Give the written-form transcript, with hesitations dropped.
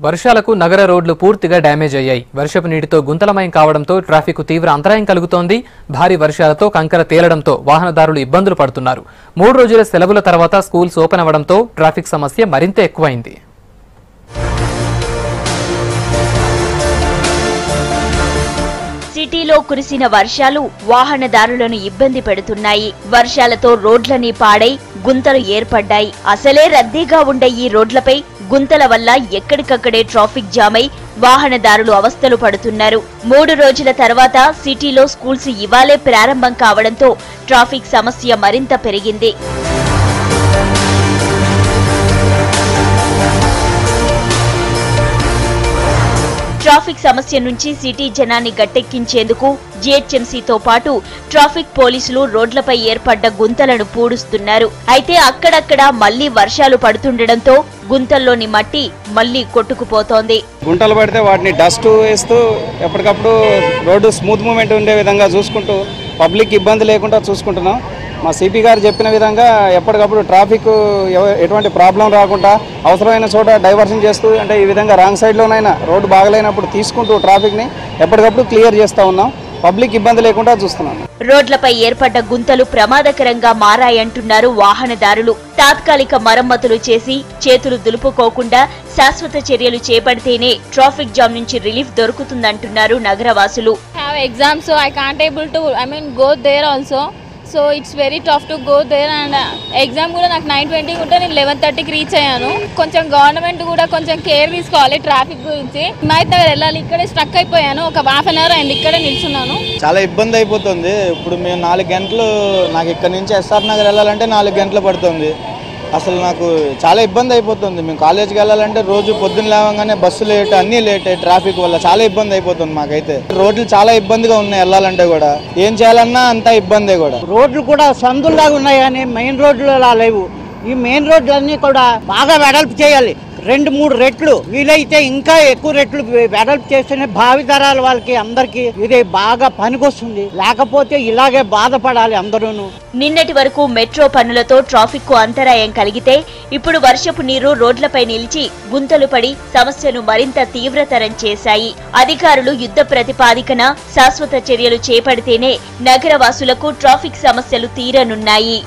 వర్షాలకు నగర రోడ్లు పూర్తిగా డ్యామేజ్ అయ్యాయి. వర్షపు నీటితో గుంతలమయం కావడంతో ట్రాఫిక్ తీవ్ర అంతరాయం కలుగుతోంది. భారీ వర్షాలతో కంకర తేలడంతో వాహనదారులు ఇబ్బందులు పడుతున్నారు. 3 రోజుల సెలవుల తర్వాత స్కూల్స్ ఓపెన్ అవ్వడంతో ట్రాఫిక్ సమస్య మరింత ఎక్కువైంది. సిటీలో కురిసిన వర్షాలు వాహనదారులను ఇబ్బంది పెడుతున్నాయి. వర్షాలతో రోడ్లన్నీ పాడై గుంతలు ఏర్పడ్డాయి. అసలే రద్దీగా ఉండే ఈ రోడ్లపై గుంతల వల్ల ఎక్కడికక్కడే ట్రాఫిక్ జామ్ అయి వాహనదారులు అవస్థలు పడుతున్నారు. 3 రోజుల తర్వాత సిటీలో స్కూల్స్ ఇవాళే ప్రారంభం కావడంతో ట్రాఫిక్ సమస్య మరింత పెరిగింది. ట్రాఫిక్ సమస్య నుంచి సిటీ జనాన్ని గట్టెక్కించేందుకు జీహెచ్ఎంసీతో పాటు ట్రాఫిక్ పోలీసులు రోడ్లపై ఏర్పడ్డ గుంతలను పూడుస్తున్నారు. అయితే అక్కడక్కడ మళ్లీ వర్షాలు పడుతుండటంతో గుంతల్లోని మట్టి మళ్లీ కొట్టుకుపోతోంది. గుంటలు పడితే వాటిని డస్ట్ వేస్తూ ఎప్పటికప్పుడు రోడ్డు స్మూత్ మూవ్మెంట్ ఉండే విధంగా చూసుకుంటూ పబ్లిక్ ఇబ్బంది లేకుండా చూసుకుంటున్నాం. మా సిపి గారు చెప్పిన విధంగా ఎప్పటికప్పుడు ట్రాఫిక్ ఎటువంటి ప్రాబ్లం రాకుండా అవసరమైన చోట డైవర్షన్ చేస్తూ అంటే ఈ విధంగా రాంగ్ సైడ్లోనైనా రోడ్డు బాగలేనప్పుడు తీసుకుంటూ ట్రాఫిక్ని ఎప్పటికప్పుడు క్లియర్ చేస్తూ ఉన్నాం. పబ్లిక్ ఇబ్బంది లేకుండా చూస్తున్నాం. రోడ్లపై ఏర్పడ్డ గుంతలు ప్రమాదకరంగా మారాయంటున్నారు వాహనదారులు. తాత్కాలిక మరమ్మతులు చేసి చేతులు దులుపుకోకుండా శాశ్వత చర్యలు చేపడితేనే ట్రాఫిక్ జామ్ నుంచి రిలీఫ్ దొరుకుతుందంటున్నారు నగరవాసులు. So it's very tough to go there and exam కూడా నాకు 9:20 ఉంటే నేను 11:30కి రీచ్ అయ్యాను. కొంచెం గవర్నమెంట్ కూడా కొంచెం కేర్ తీసుకోవాలి ట్రాఫిక్ గురించి. హిమాయత్ నగర్ వెళ్ళాలి, ఇక్కడే స్ట్రక్ అయిపోయాను. ఒక ½ అవర్ అయింది ఇక్కడే నిల్చున్నాను. చాలా ఇబ్బంది అయిపోతుంది. ఇప్పుడు మేము 4 గంటలు నాకు ఇక్కడ నుంచి ఎస్ఆర్ నగర్ వెళ్ళాలంటే 4 గంటలు పడుతుంది. అసలు నాకు చాలా ఇబ్బంది అయిపోతుంది. మేము కాలేజీకి వెళ్ళాలంటే రోజు పొద్దున్న లేవగానే బస్సు లేట్, అన్నీ లేట్, ట్రాఫిక్ వల్ల చాలా ఇబ్బంది అయిపోతుంది మాకైతే. రోడ్లు చాలా ఇబ్బందిగా ఉన్నాయి, వెళ్ళాలంటే కూడా ఏం చేయాలన్నా అంతా ఇబ్బందే. కూడా రోడ్లు కూడా సందుల్లాగా ఉన్నాయి కానీ మెయిన్ రోడ్లు అలా లేవు. ఈ మెయిన్ రోడ్లన్నీ కూడా బాగా వెడల్పు చేయాలి. 2-3 రెట్లు, వీలైతే ఇంకా ఎక్కువ రెట్లు వెడల్పు చేస్తేనే భావి తరాల వాళ్ళకి అందరికి ఇది బాగా పనికొస్తుంది. లేకపోతే ఇలాగే బాధపడాలి అందరూను. నిన్నటి వరకు మెట్రో పనులతో ట్రాఫిక్ కు అంతరాయం కలిగితే ఇప్పుడు వర్షపు నీరు రోడ్లపై నిలిచి గుంతలు పడి సమస్యను మరింత తీవ్రతరం చేశాయి. అధికారులు యుద్ధ ప్రతిపాదికన శాశ్వత చర్యలు చేపడితేనే నగరవాసులకు ట్రాఫిక్ సమస్యలు తీరనున్నాయి.